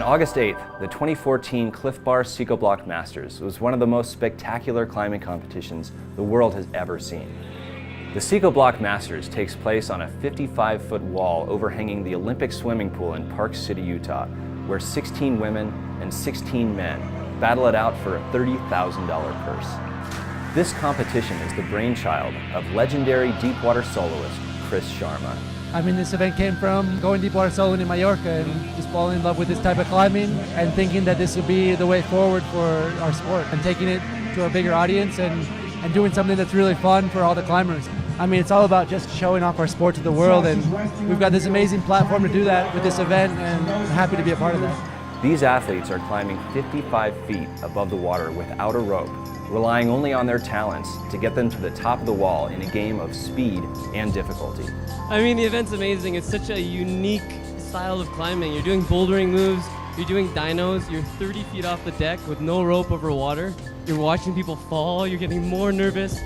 On August 8th, the 2014 Clif Psicobloc Masters was one of the most spectacular climbing competitions the world has ever seen. The Psicobloc Masters takes place on a 55-foot wall overhanging the Olympic swimming pool in Park City, Utah, where 16 women and 16 men battle it out for a $30,000 purse. This competition is the brainchild of legendary deepwater soloist Chris Sharma. I mean, this event came from going deepwater soloing in Mallorca and just falling in love with this type of climbing and thinking that this would be the way forward for our sport and taking it to a bigger audience and doing something that's really fun for all the climbers. I mean, it's all about just showing off our sport to the world, and we've got this amazing platform to do that with this event, and I'm happy to be a part of that. These athletes are climbing 55 feet above the water without a rope, relying only on their talents to get them to the top of the wall in a game of speed and difficulty. I mean, the event's amazing. It's such a unique style of climbing. You're doing bouldering moves, you're doing dynos, you're 30 feet off the deck with no rope over water. You're watching people fall, you're getting more nervous.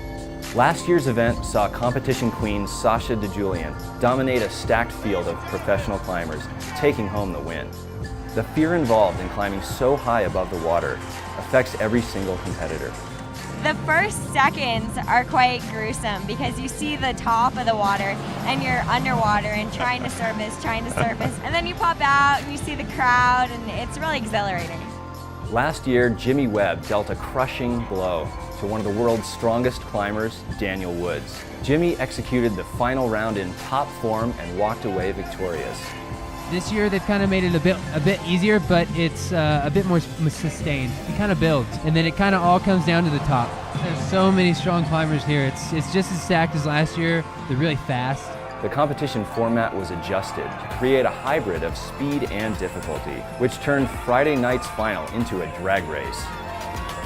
Last year's event saw competition queen Sasha DeJulian dominate a stacked field of professional climbers, taking home the win. The fear involved in climbing so high above the water affects every single competitor. The first seconds are quite gruesome because you see the top of the water and you're underwater and trying to surface, and then you pop out and you see the crowd, and it's really exhilarating. Last year, Jimmy Webb dealt a crushing blow to one of the world's strongest climbers, Daniel Woods. Jimmy executed the final round in top form and walked away victorious. This year they've kind of made it a bit easier, but it's a bit more sustained. It kind of builds, and then it kind of all comes down to the top. There's so many strong climbers here. It's just as stacked as last year. They're really fast. The competition format was adjusted to create a hybrid of speed and difficulty, which turned Friday night's final into a drag race.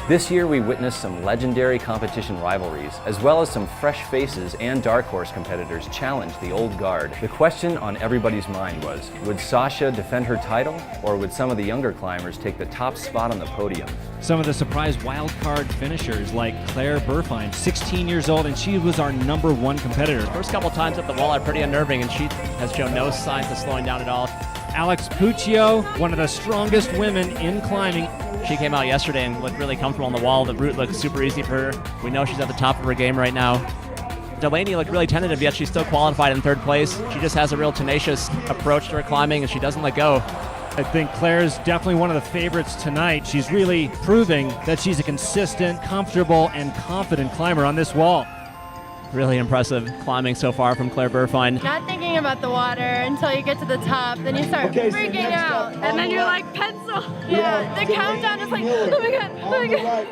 This year we witnessed some legendary competition rivalries, as well as some fresh faces and dark horse competitors challenge the old guard. The question on everybody's mind was, would Sasha defend her title, or would some of the younger climbers take the top spot on the podium? Some of the surprise wild card finishers like Claire Burfine, 16 years old, and she was our #1 competitor. First couple times up the wall are pretty unnerving, and she has shown no signs of slowing down at all. Alex Puccio, one of the strongest women in climbing. She came out yesterday and looked really comfortable on the wall. The route looked super easy for her. We know she's at the top of her game right now. Delaney looked really tentative, yet she's still qualified in 3rd place. She just has a real tenacious approach to her climbing, and she doesn't let go. I think Claire's definitely one of the favorites tonight. She's really proving that she's a consistent, comfortable, and confident climber on this wall. Really impressive climbing so far from Claire Burfine. Not thinking about the water until you get to the top, then you start freaking out, and then you're like, pencil. Yeah, the countdown is like, oh my god, oh my god.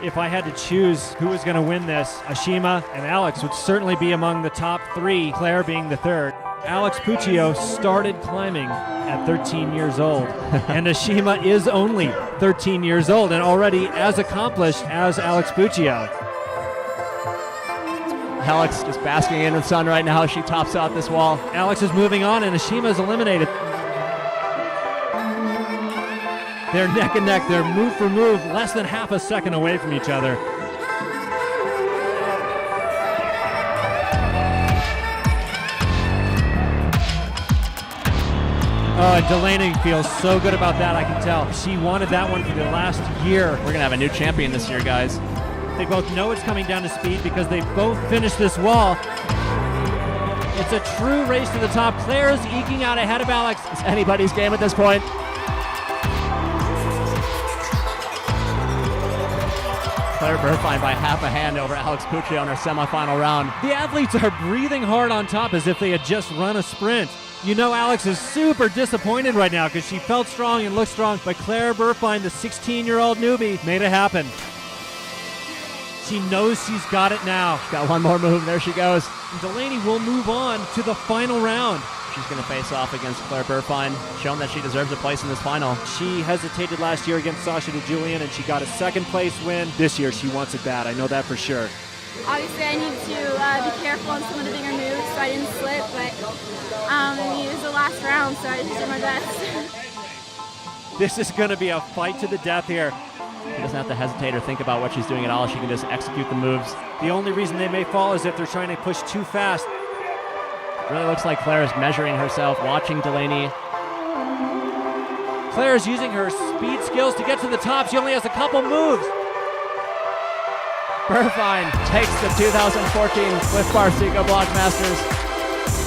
If I had to choose who was going to win this, Ashima and Alex would certainly be among the top 3, Claire being the 3rd. Alex Puccio started climbing at 13 years old, and Ashima is only 13 years old and already as accomplished as Alex Puccio. Alex just basking in the sun right now. She tops out this wall. Alex is moving on, and Ashima is eliminated. They're neck and neck. They're move for move, less than half a second away from each other. Oh, and Delaney feels so good about that, I can tell. She wanted that one for the last year. We're going to have a new champion this year, guys. They both know it's coming down to speed because they both finished this wall. It's a true race to the top. Claire's eking out ahead of Alex. It's anybody's game at this point. Claire Burfine by half a hand over Alex Puccio in her semifinal round. The athletes are breathing hard on top as if they had just run a sprint. You know Alex is super disappointed right now because she felt strong and looked strong, but Claire Burfine, the 16-year-old newbie, made it happen. She knows she's got it now. She's got one more move. There she goes. And Delaney will move on to the final round. She's going to face off against Claire Burfine, showing that she deserves a place in this final. She hesitated last year against Sasha DeJulian, and she got a 2nd place win. This year she wants it bad. I know that for sure. Obviously I need to be careful on some of the bigger moves so I didn't slip, but it was the last round, so I just did my best. This is going to be a fight to the death here. She doesn't have to hesitate or think about what she's doing at all. She can just execute the moves. The only reason they may fall is if they're trying to push too fast. It really looks like Claire is measuring herself, watching Delaney. Claire's using her speed skills to get to the top. She only has a couple moves. Burfine takes the 2014 Clif Bar Psicobloc Masters.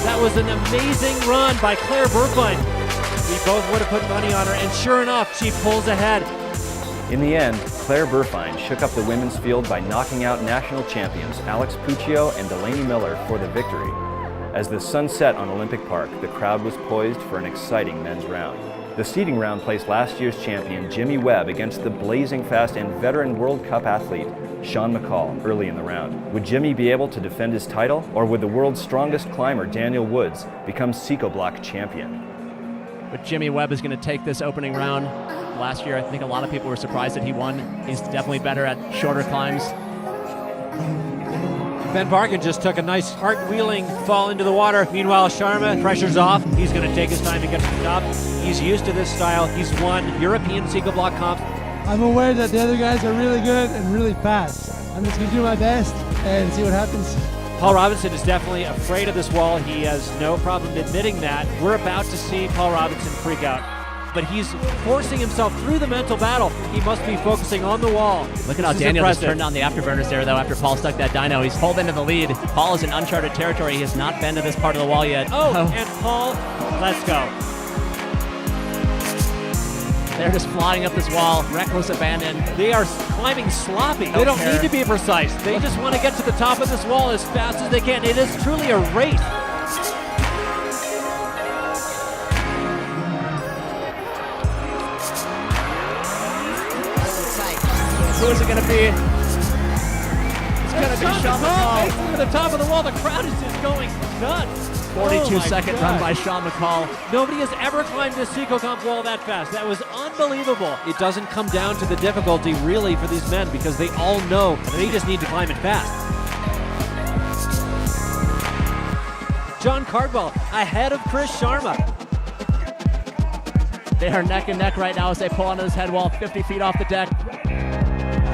That was an amazing run by Claire Burfine. We both would have put money on her, and sure enough, she pulls ahead. In the end, Claire Burfine shook up the women's field by knocking out national champions Alex Puccio and Delaney Miller for the victory. As the sun set on Olympic Park, the crowd was poised for an exciting men's round. The seeding round placed last year's champion Jimmy Webb against the blazing fast and veteran World Cup athlete Sean McCall early in the round. Would Jimmy be able to defend his title, or would the world's strongest climber Daniel Woods become Psicobloc champion? But Jimmy Webb is going to take this opening round. Last year, I think a lot of people were surprised that he won. He's definitely better at shorter climbs. Ben Barkin just took a nice heart-wheeling fall into the water. Meanwhile, Sharma, pressure's off. He's going to take his time to get to the top. He's used to this style. He's won European Psicobloc comps. I'm aware that the other guys are really good and really fast. I'm just going to do my best and see what happens. Paul Robinson is definitely afraid of this wall. He has no problem admitting that. We're about to see Paul Robinson freak out. But he's forcing himself through the mental battle. He must be focusing on the wall. Look at how Daniel just turned on the afterburners there, though, after Paul stuck that dyno. He's pulled into the lead. Paul is in uncharted territory. He has not been to this part of the wall yet. And Paul, let's go. They're just flying up this wall, reckless abandon. They are climbing sloppy. They don't need to be precise. They just want to get to the top of this wall as fast as they can. It is truly a race. Who is it going to be? It's going to be Sean McCall. To the top of the wall, the crowd is just going nuts. 42-second run by Sean McCall. Nobody has ever climbed this Psicocomp wall that fast. That was unbelievable. It doesn't come down to the difficulty really for these men because they all know that they just need to climb it fast. John Cardwell ahead of Chris Sharma. They are neck and neck right now as they pull onto this head wall 50 feet off the deck.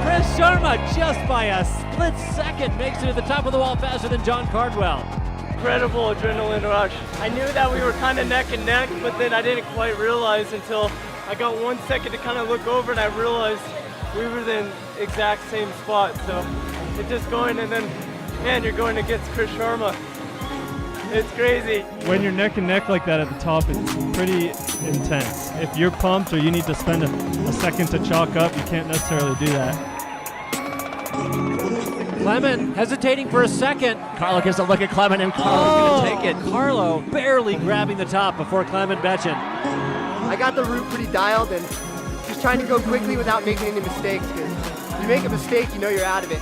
Chris Sharma, just by a split second, makes it to the top of the wall faster than John Cardwell. Incredible adrenaline rush. I knew that we were kind of neck and neck, but then I didn't quite realize until I got 1 second to kind of look over and I realized we were in the exact same spot. So it's just going, and then, man, you're going against Chris Sharma. It's crazy. When you're neck and neck like that at the top, it's pretty intense. If you're pumped or you need to spend a second to chalk up, you can't necessarily do that. Clement hesitating for a second. Carlo gives a look at Clement, and Carlo's going to take it. Carlo barely grabbing the top before Clement Betchen. I got the route pretty dialed and just trying to go quickly without making any mistakes, because if you make a mistake, you know you're out of it.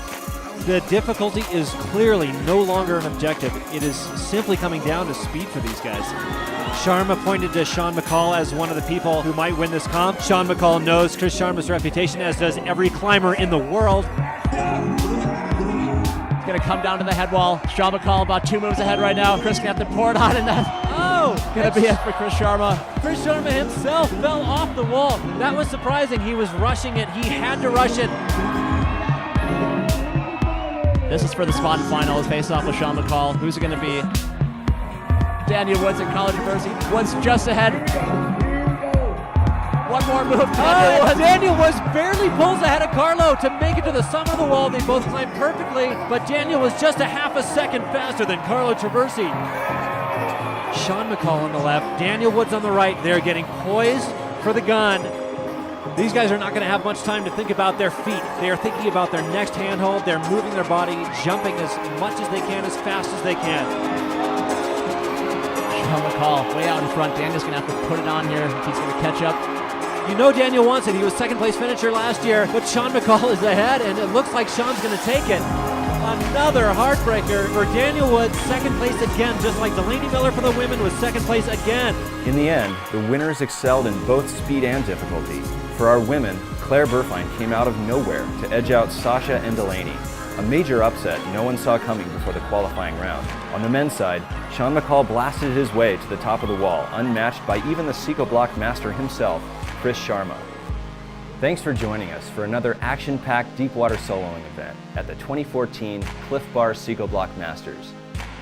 The difficulty is clearly no longer an objective. It is simply coming down to speed for these guys. Sharma pointed to Sean McCall as one of the people who might win this comp. Sean McCall knows Chris Sharma's reputation, as does every climber in the world. It's going to come down to the head wall. Sean McCall about 2 moves ahead right now. Chris going to have to pour it on, and that's going to be it for Chris Sharma. Chris Sharma himself fell off the wall. That was surprising. He was rushing it. He had to rush it. This is for the spot and final. Face off with Sean McCall. Who's it going to be? Daniel Woods at College University. Woods just ahead. One more move. Daniel Woods barely pulls ahead of Carlo to make it to the summit of the wall. They both climbed perfectly, but Daniel was just a half a second faster than Carlo Traversi. Sean McCall on the left, Daniel Woods on the right. They're getting poised for the gun. These guys are not going to have much time to think about their feet. They are thinking about their next handhold. They're moving their body, jumping as much as they can, as fast as they can. Sean McCall way out in front. Daniel's going to have to put it on here if he's going to catch up. You know Daniel wants it. He was second place finisher last year, but Sean McCall is ahead, and it looks like Sean's going to take it. Another heartbreaker for Daniel Woods, second place again, just like Delaney Miller for the women was second place again. In the end, the winners excelled in both speed and difficulty. For our women, Claire Burfine came out of nowhere to edge out Sasha and Delaney. A major upset no one saw coming before the qualifying round. On the men's side, Sean McCall blasted his way to the top of the wall, unmatched by even the Psicobloc master himself, Chris Sharma. Thanks for joining us for another action-packed deepwater soloing event at the 2014 Clif Bar Psicobloc Masters.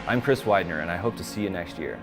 I'm Chris Widener, and I hope to see you next year.